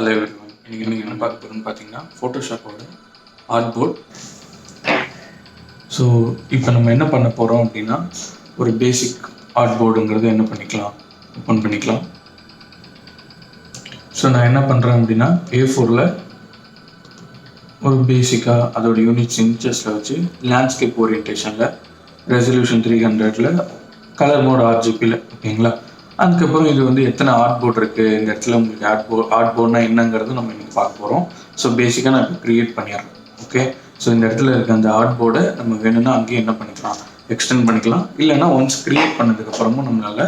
Hello everyone, இன்னைக்கு என்ன பார்க்க போகிறோம்னு பார்த்தீங்கன்னா ஃபோட்டோஷாப்போட ஆர்ட்போர்ட். ஸோ இப்போ நம்ம என்ன பண்ண போகிறோம் அப்படின்னா ஒரு பேசிக் ஆர்ட்போர்டுங்கிறது ஓப்பன் பண்ணிக்கலாம். ஸோ நான் என்ன பண்ணுறேன் அப்படின்னா A4ல் ஒரு பேசிக்காக அதோட யூனிட்ஸ் இன்ச்சஸில் வச்சு லேண்ட்ஸ்கேப் ஓரியன்டேஷனில் ரெசல்யூஷன் 300ல் கலர் மோட் RGBயில் ஓகேங்களா. அதுக்கப்புறம் இது வந்து எத்தனை ஆர்ட்போர்ட் இருக்குது, இந்த இடத்துல உங்களுக்கு ஆர்ட்போர்ட்னா என்னங்கிறது நம்ம இன்றைக்கி பார்க்க போகிறோம். ஸோ பேசிக்காக நான் இப்போ க்ரியேட் பண்ணிடுறேன். ஓகே, ஸோ இந்த இடத்துல இருக்க அந்த ஆர்ட்போர்டை நம்ம வேணும்னா அங்கேயே என்ன பண்ணிக்கலாம், எக்ஸ்டெண்ட் பண்ணிக்கலாம். இல்லைனா ஒன்ஸ் க்ரியேட் பண்ணதுக்கப்புறமும் நம்மளால்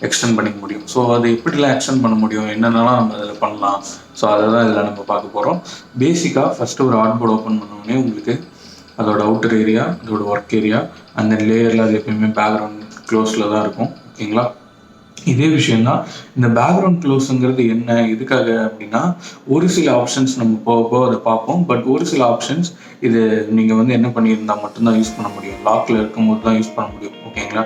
எக்ஸ்டெண்ட் பண்ணிக்க முடியும். ஸோ அதை எப்படிலாம் எக்ஸ்டெண்ட் பண்ண முடியும், என்னென்னலாம் நம்ம அதில் பண்ணலாம், ஸோ அதை தான் இதில் நம்ம பார்க்க போகிறோம். பேசிக்காக ஃபஸ்ட்டு ஒரு ஆர்ட்போர்ட் ஓப்பன் பண்ணோடனே உங்களுக்கு அதோட அவுட்டர் ஏரியா, அதோட ஒர்க் ஏரியா, அந்த லேயரில் அது எப்பயுமே பேக்ரவுண்ட் க்ளோஸில் தான் இருக்கும். ஓகேங்களா, இதே விஷயம்தான் இந்த பேக்ரவுண்ட் க்ளோஸுங்கிறது என்ன, எதுக்காக அப்படின்னா ஒரு சில ஆப்ஷன்ஸ் நம்ம போக அதை பார்ப்போம். பட் ஒரு சில ஆப்ஷன்ஸ் இது நீங்கள் வந்து என்ன பண்ணியிருந்தால் மட்டும்தான் யூஸ் பண்ண முடியும், லாக்கில் இருக்கும்போது தான் யூஸ் பண்ண முடியும். ஓகேங்களா,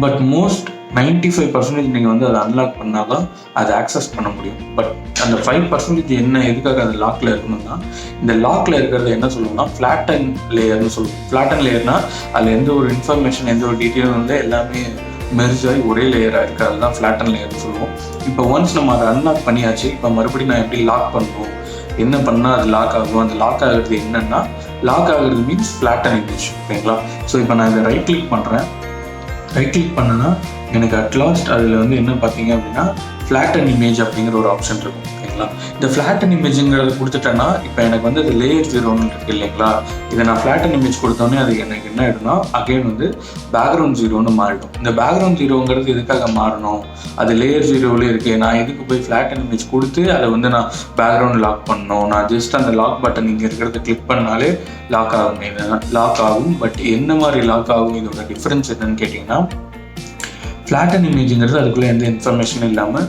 பட் மோஸ்ட் 95% நீங்கள் வந்து அதை அன்லாக் பண்ணால் தான் அதை ஆக்சஸ் பண்ண முடியும். பட் அந்த 5% என்ன, எதுக்காக அது லாக்கில் இருக்கணும்னா, இந்த லாக்கில் இருக்கிறத என்ன சொல்லுவோம்னா ஃப்ளாட்டன் லேயர்னு சொல்லுவோம். ஃப்ளாட்டன் லேயர்னால் அதில் எந்த ஒரு இன்ஃபர்மேஷன், எந்த ஒரு டீட்டெயிலும் வந்து எல்லாமே மெர்ஜ் ஆகி ஒரே லேயராக இருக்குது, அதுதான் ஃப்ளாட்டன் லேயர்னு சொல்லுவோம். இப்போ ஒன்ஸ் நம்ம அதை அன்லாக் பண்ணியாச்சு, இப்போ மறுபடியும் நான் எப்படி லாக் பண்ணுவோம், என்ன பண்ணால் அது லாக் ஆகும், அந்த லாக் ஆகுறது என்னென்னா, லாக் ஆகுறது மீன்ஸ் ஃப்ளாட்டன் இமேஜ். ஓகேங்களா, ஸோ இப்போ நான் இதை ரைட் கிளிக் பண்ணுறேன். ரைட் கிளிக் பண்ணேன்னா எனக்கு அட்லாஸ்ட் அதில் வந்து என்ன பார்த்தீங்க அப்படின்னா ஃப்ளாட்டன் இமேஜ் அப்படிங்கிற ஒரு ஆப்ஷன் இருக்கும். ஓகேங்களா, இந்த ஃப்ளாட்டன் இமேஜுங்கிறத கொடுத்துட்டேன்னா இப்போ எனக்கு வந்து அது லேயர் 0ன்னு இருக்குது இல்லைங்களா. இதை நான் ஃப்ளாட்டன் இமேஜ் கொடுத்தோன்னே அது எனக்கு என்ன ஆகிடும்னா அகெயின் வந்து பேக்ரவுண்ட் 0ன்னு மாறிடும். இந்த பேக்ரவுண்ட் 0ங்கிறது எதுக்காக மாறணும், அது லேயர் 0லேயே இருக்குது. நான் இதுக்கு போய் ஃப்ளாட்டன் இமேஜ் கொடுத்து அதை வந்து நான் பேக்ரவுண்ட் லாக் பண்ணணும். நான் ஜஸ்ட் அந்த லாக் பட்டன் இங்கே இருக்கிறத கிளிக் பண்ணாலே லாக் ஆகும். பட் என்ன மாதிரி லாக் ஆகும், இதோட டிஃப்ரென்ஸ் என்னன்னு கேட்டிங்கன்னா, ஃப்ளாட்டன் இமேஜுங்கிறது அதுக்குள்ளே எந்த இன்ஃபர்மேஷனும் இல்லாமல்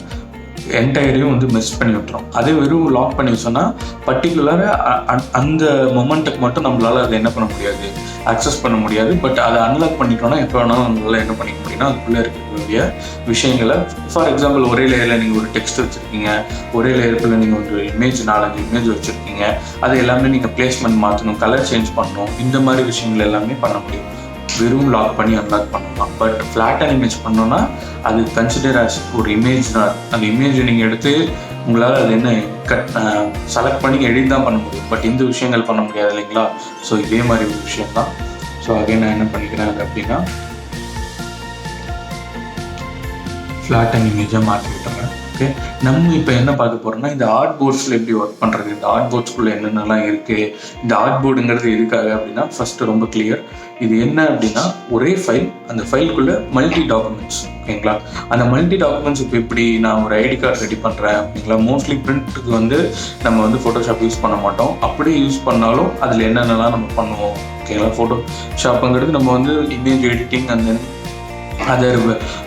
என்டையரையும் வந்து மிஸ் பண்ணி விட்டுரும். அதே வெறும் லாக் பண்ணி சொன்னால் பர்டிகுலராக அந்த மொமெண்ட்டுக்கு மட்டும் நம்மளால் அதை என்ன பண்ண முடியாது, அக்சஸ் பண்ண முடியாது. பட் அதை அன்லாக் பண்ணிட்டோன்னா எப்போ வேணாலும் நம்மளால் என்ன பண்ணிக்க முடியும்னா அதுக்குள்ளே இருக்கக்கூடிய விஷயங்களை, ஃபார் எக்ஸாம்பிள் ஒரே லேயரில் நீங்கள் ஒரு டெக்ஸ்ட் வச்சுருக்கீங்க, ஒரே லேயருக்குள்ளே நீங்கள் ஒரு இமேஜ் 4-5 இமேஜ் வச்சுருக்கீங்க, அது எல்லாமே நீங்கள் பிளேஸ்மெண்ட் மாற்றணும், கலர் சேஞ்ச் பண்ணணும், இந்த மாதிரி விஷயங்கள் எல்லாமே பண்ண முடியும். வெறும் லாக் பண்ணி அன்லாக் பண்ணலாம். பட் ஃப்ளாட்டன் இமேஜ் பண்ணோன்னா அது கன்சிடர் ஆஸ் ஒரு இமேஜ் தான். அந்த இமேஜை நீங்கள் எடுத்து உங்களால் அது என்ன செலக்ட் பண்ணி எடிட் தான் பண்ண முடியும். பட் இந்த விஷயங்கள் பண்ண முடியாது இல்லைங்களா. ஸோ இதே மாதிரி ஒரு விஷயம் தான். ஸோ அதே நான் என்ன பண்ணிக்கிறேன் அப்படின்னா ஃப்ளாட்டன் இமேஜாக மாற்றி விட்டுறேன். ஓகே, நம்ம இப்போ என்ன பார்க்க போகிறோம்னா இந்த ஆர்ட்போர்ட்ஸில் எப்படி ஒர்க் பண்ணுறது, இந்த ஆர்ட்போர்ட்ஸ்குள்ளே என்னென்னலாம் இருக்குது, இந்த ஆர்ட்போர்டுங்கிறது எதுக்காக அப்படின்னா ஃபஸ்ட்டு ரொம்ப கிளியர். இது என்ன அப்படின்னா ஒரே ஃபைல், அந்த ஃபைலுக்குள்ளே மல்டி டாக்குமெண்ட்ஸ். ஓகேங்களா, அந்த மல்டி டாக்குமெண்ட்ஸ் இப்போ இப்படி நான் ஒரு ஐடி கார்டு ரெடி பண்ணுறேன் அப்படிங்களா. மோஸ்ட்லி பிரிண்ட்டுக்கு வந்து நம்ம வந்து ஃபோட்டோஷாப் யூஸ் பண்ண மாட்டோம். அப்படியே யூஸ் பண்ணாலும் அதில் என்னென்னலாம் நம்ம பண்ணுவோம். ஓகேங்களா, ஃபோட்டோஷாப்புங்கிறது நம்ம வந்து image editing and then other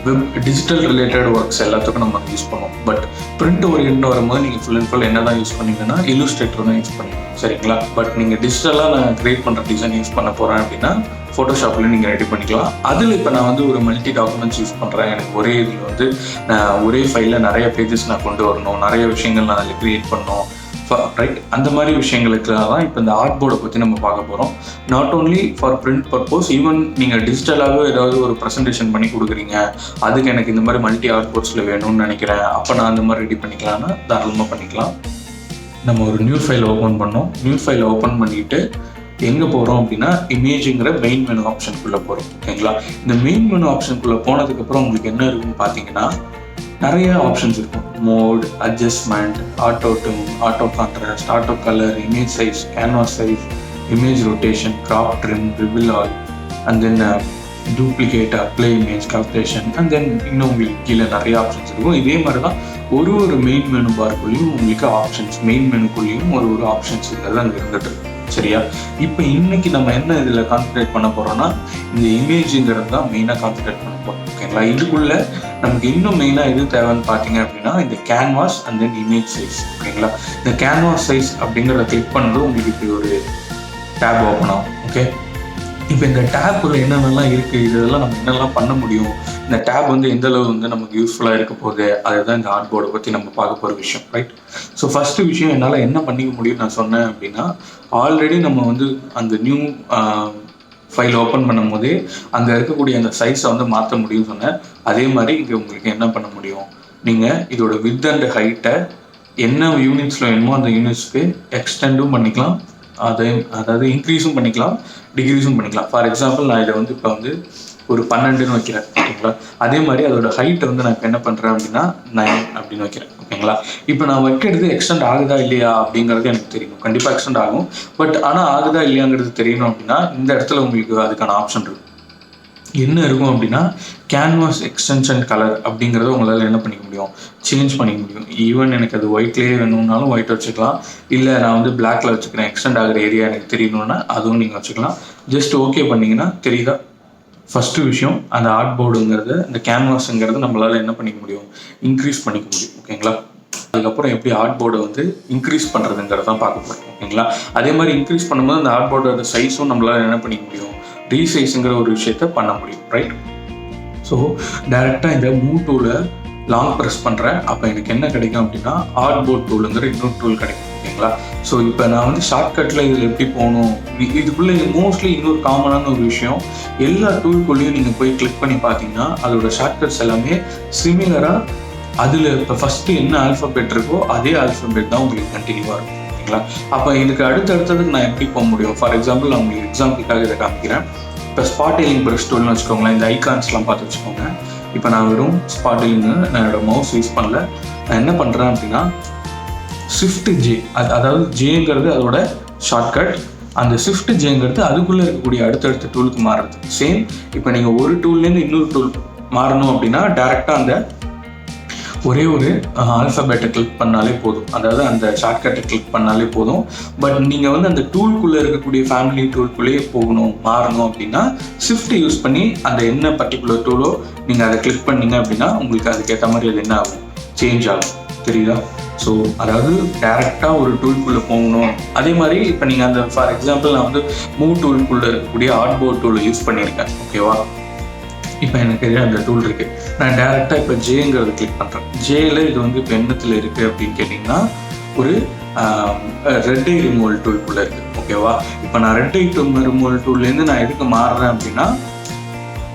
web digital related works எல்லாத்துக்கும் நம்ம யூஸ் பண்ணுவோம். பட் பிரிண்ட் ஓரியன்ட் வரும்போது நீங்கள் ஃபுல் அண்ட் ஃபுல் என்ன தான் யூஸ் பண்ணீங்கன்னா இல்லுஸ்ட்ரேட்டர் தான் யூஸ் பண்ணுவீங்க. சரிங்களா, பட் நீங்கள் டிஜிட்டலாக நான் க்ரியேட் பண்ணுற டிசைன் யூஸ் பண்ண போகிறேன் அப்படின்னா ஃபோட்டோஷாப்பில் நீங்கள் ரெடி பண்ணிக்கலாம். அதில் இப்போ நான் வந்து ஒரு மல்டி டாக்குமெண்ட்ஸ் யூஸ் பண்ணுறேன். எனக்கு ஒரே இதில் வந்து நான் ஒரே ஃபைலில் நிறைய பேஜஸ் நான் கொண்டு வரணும், நிறைய விஷயங்கள் நான் அதில் க்ரியேட் பண்ணணும், ரைட். அந்த மாதிரி விஷயங்களுக்காக தான் இப்போ இந்த ஆர்ட்போர்டை பற்றி நம்ம பார்க்க போகிறோம். Not only for print purpose, even நீங்கள் டிஜிட்டலாகவே ஏதாவது ஒரு ப்ரெசன்டேஷன் பண்ணி கொடுக்குறீங்க, அதுக்கு எனக்கு இந்த மாதிரி மல்டி ஆர்ட்போர்ட்ஸில் வேணும்னு நினைக்கிறேன், அப்போ நான் அந்த மாதிரி ரெடி பண்ணிக்கலாம்னா தாராளமாக பண்ணிக்கலாம். நம்ம ஒரு நியூ ஃபைல் ஓப்பன் பண்ணோம். நியூ ஃபைலை ஓப்பன் பண்ணிவிட்டு எங்கே போகிறோம் அப்படின்னா இமேஜுங்கிற மெயின் மெனு ஆப்ஷனுக்குள்ளே போகிறோம். ஓகேங்களா, இந்த மெயின் மெனு ஆப்ஷனுக்குள்ளே போனதுக்கப்புறம் உங்களுக்கு என்ன இருக்குன்னு பார்த்தீங்கன்னா நிறைய ஆப்ஷன்ஸ் இருக்கும். Mode, adjustment, auto tune, auto contrast, auto colour, image size, canvas size, image rotation, crop trim, ரிபில் all, and then duplicate, apply image, calculation, and then இன்னும் உங்களுக்கு கீழே நிறைய ஆப்ஷன்ஸ் இருக்கும். இதே மாதிரி தான் ஒரு மெயின் மெனு பார்க்குள்ளேயும் உங்களுக்கு ஆப்ஷன்ஸ், மெயின் மெனுக்குள்ளேயும் ஒரு ஆப்ஷன்ஸ் இதெல்லாம் அங்கே இருந்துட்டு இருக்கு. சரியா, இப்போ இன்னைக்கு நம்ம என்ன இதில் கான்சன்ட்ரேட் பண்ண போகிறோம்னா இந்த இமேஜுங்கிறது தான் மெயினாக கான்சன்ட்ரேட் பண்ண போகிறோம். ஓகேங்களா, இதுக்குள்ளே நமக்கு இன்னும் மெயினாக எது தேவைன்னு பார்த்தீங்க அப்படின்னா இந்த canvas and then image size. ஓகேங்களா, இந்த கேன்வாஸ் சைஸ் அப்படிங்கிறத கிளிக் பண்ணுறது உங்களுக்கு இப்படி ஒரு டேப் ஓப்பன் ஆகும். ஓகே, இப்போ இந்த டேப்பில் என்னென்னலாம் இருக்குது, இதெல்லாம் நம்ம என்னெல்லாம் பண்ண முடியும், இந்த டேப் வந்து எந்த அளவு வந்து நமக்கு யூஸ்ஃபுல்லாக இருக்க போகுது, அதுதான் இந்த ஆர்ட்போர்டை பற்றி நம்ம பார்க்க போகிற விஷயம், ரைட்? ஸோ ஃபஸ்ட்டு விஷயம் என்னால் என்ன பண்ணிக்க முடியும்னு நான் சொன்னேன் அப்படின்னா, ஆல்ரெடி நம்ம வந்து அந்த நியூ ஃபைல் ஓப்பன் பண்ணும் போதே அங்கே இருக்கக்கூடிய அந்த சைஸை வந்து மாற்ற முடியும்னு சொன்னேன். அதே மாதிரி இங்கே உங்களுக்கு என்ன பண்ண முடியும், நீங்கள் இதோட வித் அண்ட் ஹைட்டை என்ன யூனிட்ஸில் வேணுமோ அந்த யூனிட்ஸ்க்கு எக்ஸ்டெண்டும் பண்ணிக்கலாம், அதாவது இன்க்ரீஸும் பண்ணிக்கலாம், டிக்ரீஸும் பண்ணிக்கலாம். ஃபார் எக்ஸாம்பிள் நான் இதை வந்து இப்போ வந்து ஒரு 12ன்னு வைக்கிறேன், ஓகேங்களா? அதே மாதிரி அதோட ஹைட்டை வந்து நான் இப்போ என்ன பண்ணுறேன் அப்படின்னா 9 அப்படின்னு வைக்கிறேன், ஓகேங்களா? இப்போ நான் வைக்கிறது எக்ஸ்டெண்ட் ஆகுதா இல்லையா அப்படிங்கிறது எனக்கு தெரியணும். கண்டிப்பாக எக்ஸ்டெண்ட் ஆகும், பட் ஆனால் ஆகுதா இல்லையாங்கிறது தெரியணும் அப்படின்னா இந்த இடத்துல உங்களுக்கு அதுக்கான ஆப்ஷன் இருக்கும். என்ன இருக்கும் அப்படின்னா கேன்வாஸ் எக்ஸ்டென்ஷன் கலர் அப்படிங்கிறத உங்களால் என்ன பண்ணிக்க முடியும், சேஞ்ச் பண்ணிக்க முடியும். ஈவன் எனக்கு அது ஒயிட்லேயே வேணும்னாலும் ஒயிட் வச்சுக்கலாம், இல்லை நான் வந்து பிளாக்ல வச்சுக்கிறேன், எக்ஸ்டெண்ட் ஆகிற ஏரியா எனக்கு தெரியணும்னா அதுவும் நீங்கள் வச்சுக்கலாம். ஜஸ்ட் ஓகே பண்ணிங்கன்னா தெரியுதா? ஃபஸ்ட்டு விஷயம், அந்த ஆர்ட்போர்டுங்கிறது, இந்த கேன்வாஸுங்கிறது நம்மளால் என்ன பண்ணிக்க முடியும், இன்க்ரீஸ் பண்ணிக்க முடியும், ஓகேங்களா? அதுக்கப்புறம் எப்படி ஆர்ட்போர்டை வந்து இன்க்ரீஸ் பண்ணுறதுங்கிறது தான் பார்க்க போகிறோம், ஓகேங்களா? அதே மாதிரி இன்க்ரீஸ் பண்ணும்போது அந்த ஆர்ட்போர்டோட சைஸும் நம்மளால் என்ன பண்ணிக்க முடியும், ரீசைஸுங்கிற ஒரு விஷயத்த பண்ண முடியும், ரைட்? ஸோ டைரெக்டாக இந்த மூவ் டூலை லாங் ப்ரெஸ் பண்ணுறேன், அப்போ எனக்கு என்ன கிடைக்கும் அப்படின்னா ஆர்ட்போர்ட் டூலுங்கிற இன்னொரு டூல் கிடைக்கும், ஓகேங்களா? ஸோ இப்போ நான் வந்து ஷார்ட்கட்டில் இதில் எப்படி போகணும், இதுக்குள்ளே மோஸ்ட்லி இன்னொரு காமனான ஒரு விஷயம், எல்லா டூல்குள்ளேயும் நீங்கள் போய் கிளிக் பண்ணி பார்த்தீங்கன்னா அதோட ஷார்ட்கட்ஸ் எல்லாமே சிமிலராக, அதில் இப்போ ஃபஸ்ட்டு என்ன ஆல்ஃபபெட் இருக்கோ அதே ஆல்ஃபபெட் தான் உங்களுக்கு கண்டினியூவாக இருக்கும், ஓகேங்களா? அப்போ இதுக்கு அடுத்தடுத்ததுக்கு நான் எப்படி போக முடியும்? ஃபார் எக்ஸாம்பிள் நான் உங்களுக்கு எக்ஸாம்பிளுக்காக இதை காமிக்கிறேன். இப்போ ஸ்பாட்டிலிங் ப்ரஷ் டூல்னு வச்சுக்கோங்களேன், இந்த ஐகான்ஸ்லாம் பார்த்து வச்சுக்கோங்க. இப்போ நான் வெறும் ஸ்பாட்டிலிங்கு நான் என்னோட மவுஸ் யூஸ் பண்ணல, நான் என்ன பண்ணுறேன் அப்படின்னா ஷிஃப்ட் ஜே, அதாவது ஜேங்கிறது அதோட ஷார்ட்கட், அந்த ஷிஃப்ட் ஜேங்கிறது அதுக்குள்ளே இருக்கக்கூடிய அடுத்தடுத்த டூலுக்கு மாறுறது. சேம் இப்போ நீங்கள் ஒரு டூல்லேருந்து இன்னொரு டூல் மாறணும் அப்படின்னா டேரெக்டாக அந்த ஒரே ஒரு ஆல்ஃபபெட்டை கிளிக் பண்ணாலே போதும், அதாவது அந்த ஷார்ட்கட்டை கிளிக் பண்ணாலே போதும். பட் நீங்கள் வந்து அந்த டூல்குள்ளே இருக்கக்கூடிய ஃபேமிலி டூல்குள்ளேயே போகணும், மாறணும் அப்படின்னா ஷிஃப்ட் யூஸ் பண்ணி அந்த என்ன பர்டிகுலர் டூலோ நீங்கள் அதை கிளிக் பண்ணீங்க அப்படின்னா உங்களுக்கு அதுக்கேற்ற மாதிரி அது என்ன ஆகும், சேஞ்ச் ஆகும், தெரியுதா? ஸோ அதாவது டேரெக்டாக ஒரு டூல்குள்ளே போகணும். அதே மாதிரி இப்போ நீங்கள் அந்த ஃபார் எக்ஸாம்பிள் நான் வந்து மூவ் டூல்குள்ளே இருக்கக்கூடிய ஆர்ட்போர்ட் டூலை யூஸ் பண்ணியிருக்கேன், ஓகேவா? இப்போ எனக்கு அந்த டூல் இருக்குது, நான் டேரெக்டாக இப்போ ஜேங்கிறத கிளிக் பண்ணுறேன். ஜேயில் இது வந்து இப்போ எண்ணத்தில் இருக்குது அப்படின்னு கேட்டிங்கன்னா ஒரு ரெட் ஐ ரிமூவல் டூல்குள்ளே இருக்குது, ஓகேவா? இப்போ நான் ரெட் ஐ ரிமூவல் டூல்லேருந்து நான் எதுக்கு மாறுறேன் அப்படின்னா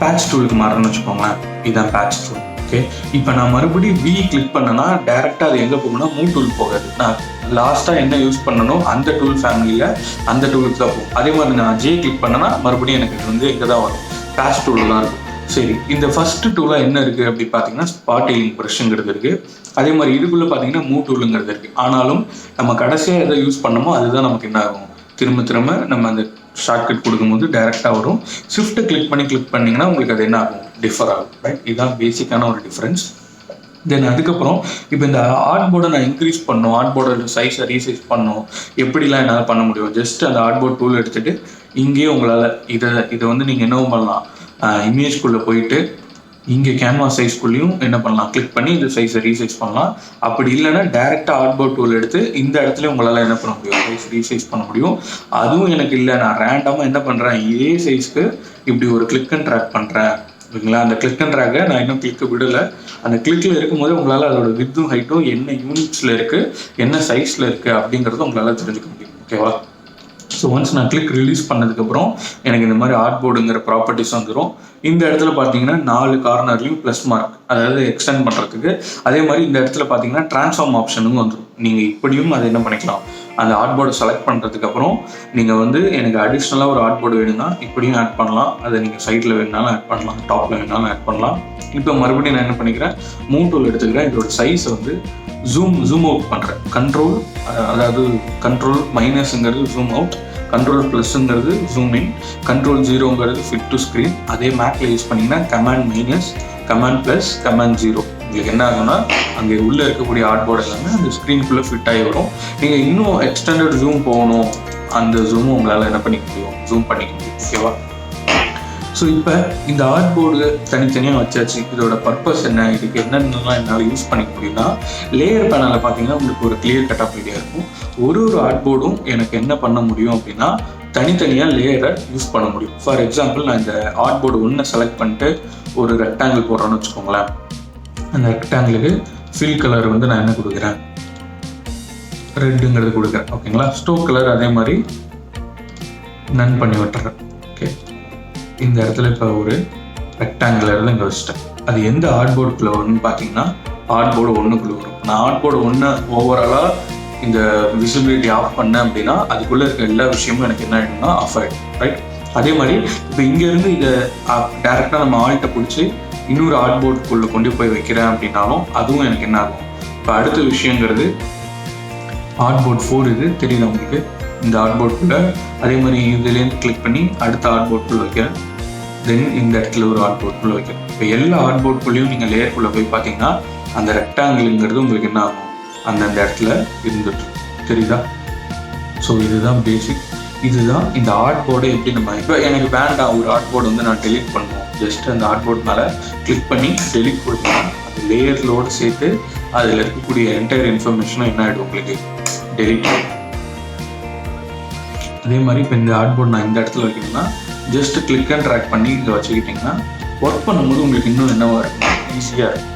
பேட்ச் டூலுக்கு மாறுறேன்னு வச்சுக்கோங்களேன், இதுதான் பேட்ச் டூல், ஓகே? இப்போ நான் மறுபடியும் வி கிளிக் பண்ணேன்னா டேரெக்டாக அது எங்கே போகணும்னா மூவ் டூல் போகாது, நான் லாஸ்ட்டாக என்ன யூஸ் பண்ணணும் அந்த டூல் ஃபேமிலியில் அந்த டூலுக்கு தான் போகும். அதே மாதிரி நான் ஜே கிளிக் பண்ணேன்னா மறுபடியும் எனக்கு இது வந்து எங்கே தான் வரும், பேட்ச் டூலில் தான் இருக்கும். சரி, இந்த ஃபஸ்ட்டு டூலாக என்ன இருக்குது அப்படி பார்த்தீங்கன்னா ஸ்பாட்டிலிங் ப்ரஷ்ங்கிறது இருக்குது, அதே மாதிரி இதுக்குள்ளே பார்த்தீங்கன்னா மூவ் டூலுங்கிறது இருக்குது. ஆனாலும் நம்ம கடைசியாக எதை யூஸ் பண்ணமோ அதுதான் நமக்கு என்ன ஆகும், திரும்ப திரும்ப நம்ம அந்த ஷார்ட்கட் கொடுக்கும்போது டைரெக்டாக வரும். ஷிஃப்ட்டை கிளிக் பண்ணிங்கன்னா உங்களுக்கு அது என்ன ஆகும், டிஃபர் ஆகும், ரைட்? இதுதான் பேசிக்கான ஒரு டிஃப்ரென்ஸ். தென் அதுக்கப்புறம் இப்போ இந்த ஆர்ட்போர்டை நான் இன்க்ரீஸ் பண்ணணும், ஆர்ட்போர்டோட சைஸை ரீசைஸ் பண்ணணும், எப்படிலாம் என்னால் பண்ண முடியும்? ஜஸ்ட் அந்த ஆர்ட்போர்ட் டூல் எடுத்துகிட்டு இங்கேயே உங்களால் இதை வந்து நீங்கள் என்னவும் பண்ணலாம், இமேஜ்குள்ளே போயிட்டு இங்கே கேன்வாஸ் சைஸ்குள்ளேயும் என்ன பண்ணலாம், கிளிக் பண்ணி இந்த சைஸை ரீசைஸ் பண்ணலாம். அப்படி இல்லைன்னா டேரெக்டாக ஆர்ட்போர்ட் டூல் எடுத்து இந்த இடத்துல உங்களால் என்ன பண்ண முடியும், சைஸ் ரீசைஸ் பண்ண முடியும். அதுவும் எனக்கு இல்லை, நான் ரேண்டமாக என்ன பண்ணுறேன், இதே சைஸ்க்கு இப்படி ஒரு கிளிக் அண்ட் ட்ராக் பண்ணுறேன், ஓகேங்களா? அந்த கிளிக் அண்ட் ட்ராக்கை நான் இன்னும் கிளிக்கு விடலை, அந்த கிளிக்கில் இருக்கும்போது உங்களால் அதோட வித்தும் ஹைட்டும் என்ன யூனிட்ஸில் இருக்குது, என்ன சைஸில் இருக்குது அப்படிங்கிறத உங்களால் தெரிஞ்சுக்க முடியும், ஓகேவா? ஸோ ஒன்ஸ் நான் கிளிக் ரிலீஸ் பண்ணதுக்கப்புறம் எனக்கு இந்த மாதிரி ஆர்ட்போர்டுங்கிற ப்ராப்பர்ட்டிஸ் வந்துடும். இந்த இடத்துல பார்த்தீங்கன்னா 4 கார்னர்லையும் ப்ளஸ் மார்க், அதாவது எக்ஸ்டெண்ட் பண்ணுறதுக்கு. அதே மாதிரி இந்த இடத்துல பார்த்தீங்கன்னா ட்ரான்ஸ்ஃபார்ம் ஆப்ஷனும் வந்துடும். நீங்கள் இப்படியும் அதை என்ன பண்ணிக்கலாம், அந்த ஆர்ட்போர்டை செலக்ட் பண்ணுறதுக்கப்புறம் நீங்கள் வந்து எனக்கு அடிஷ்னலாக ஒரு ஆர்ட்போர்டு வேணும்னா இப்படியும் ஆட் பண்ணலாம், அதை நீங்கள் சைடில் வேணுனாலும் ஆட் பண்ணலாம், டாப்பில் வேணுனாலும் ஆட் பண்ணலாம். இப்போ மறுபடியும் நான் என்ன பண்ணிக்கிறேன், மூவ் டூல் எடுத்துக்கிறேன், இதோட சைஸை வந்து ஜூம் அவுட் பண்ணுறேன். கண்ட்ரோல் மைனஸ்ங்கிறது ஜூம் அவுட், கண்ட்ரோல் ப்ளஸ்ங்கிறது ஜூம் இன், கண்ட்ரோல் 0ங்கிறது ஃபிட் டு ஸ்க்ரீன். அதே மேக்கில் யூஸ் பண்ணிங்கன்னா command minus, command plus, command 0. உங்களுக்கு என்ன ஆகும்னா அங்கே உள்ளே இருக்கக்கூடிய ஆர்ட்போர்டு எல்லாமே அந்த ஸ்க்ரீனுக்குள்ளே ஃபிட் ஆகி வரும். நீங்கள் இன்னும் எக்ஸ்டெண்டட் ஜூம் போகணும், அந்த ஜூமும் உங்களால் என்ன பண்ணிக்க முடியும், ஜூம் பண்ணிக்க முடியும், ஓகேவா? ஸோ இப்போ இந்த ஆர்ட்போர்டு தனித்தனியாக வச்சாச்சு. இதோட பர்பஸ் என்ன, இதுக்கு என்னென்னலாம் என்னால் யூஸ் பண்ணிக்க முடியும்னா, லேயர் பேனலில் பார்த்தீங்கன்னா உங்களுக்கு ஒரு கிளியர் கட் ஆஃப் ஐடியா இருக்கும். ஒரு ஆர்ட்போர்டும் எனக்கு என்ன பண்ண முடியும் அப்படின்னா தனித்தனியாக லேயரை யூஸ் பண்ண முடியும். ஃபார் எக்ஸாம்பிள், நான் இந்த ஆர்ட்போர்டு ஒன்று செலக்ட் பண்ணிட்டு ஒரு ரெக்டாங்கிள் போடுறேன்னு வச்சுக்கோங்களேன். அந்த ரெக்டாங்கிளுக்கு ஃபில் கலர் வந்து நான் என்ன கொடுக்குறேன், ரெட்டுங்கிறது கொடுக்குறேன். ஓகேங்களா. ஸ்டோக் கலர் அதே மாதிரி நன் பண்ணி விட்டுறேன். ஓகே, இந்த இடத்துல இப்போ ஒரு ரெக்டாங்கிள் இருந்து இங்கே வச்சுட்டேன். அது எந்த ஆர்ட்போர்டுக்குள்ளே வரும்னு பார்த்தீங்கன்னா ஆர்ட்போர்டு ஒன்றுக்குள்ளே வரும். நான் ஆர்ட்போர்டு ஒன்று ஓவராலாக இந்த விசிபிலிட்டி ஆஃப் பண்ணேன் அப்படின்னா அதுக்குள்ளே இருக்க எல்லா விஷயமும் எனக்கு என்ன ஆகிடும்னா ஆஃப் ஆகிடும். ரைட். அதே மாதிரி இப்போ இங்கேருந்து இதை டேரெக்டாக நம்ம ஆல்ட்டை பிடிச்சி இன்னொரு ஆர்ட்போர்டுக்குள்ளே கொண்டு போய் வைக்கிறேன் அப்படின்னாலும் அதுவும் எனக்கு என்ன ஆகும். இப்போ அடுத்த விஷயங்கிறது ஆர்ட்போர்ட் 4 இது தெரியுது உங்களுக்கு. இந்த ஆர்ட்போர்டுக்குள்ளே அதே மாதிரி இதுலேருந்து கிளிக் பண்ணி அடுத்த ஆர்ட்போர்டுக்குள்ளே வைக்கிறேன். தென் இந்த இடத்துல ஒரு ஆர்ட்போர்டுக்குள்ளே வைக்கிறேன். இப்போ எல்லா ஆர்ட்போர்டுக்குள்ளேயும் நீங்கள் லேயருக்குள்ளே போய் பார்த்தீங்கன்னா அந்த ரெக்டாங்கிள்ங்கிறது உங்களுக்கு என்ன ஆகும், அந்தந்த இடத்துல இருந்துட்டு தெரியுதா. ஸோ இதுதான் பேசிக். இதுதான் இந்த ஆர்ட்போர்டை எப்படி நம்ம இப்போ எனக்கு வேண்டாம் ஒரு ஆர்ட்போர்டு வந்து நான் டெலிட் பண்ணுவோம். ஜஸ்ட் அந்த ஆர்ட்போர்ட் மேலே கிளிக் பண்ணி டெலிட் கொடுத்தோம். அது லேயர்லோடு சேர்த்து அதில் இருக்கக்கூடிய என்டையர் இன்ஃபர்மேஷனும் என்ன ஆகிடும் உங்களுக்கு டெலிட் ஆகும். அதே மாதிரி இப்போ இந்த ஆர்ட்போர்ட் நான் இந்த இடத்துல வைக்கணும்னா ஜஸ்ட் கிளிக் அண்ட் ட்ராக் பண்ணி இங்கே வச்சுக்கிட்டிங்கன்னா ஒர்க் பண்ணும்போது உங்களுக்கு இன்னும் என்னவாக இருக்கும், ஈஸியாக இருக்கும்.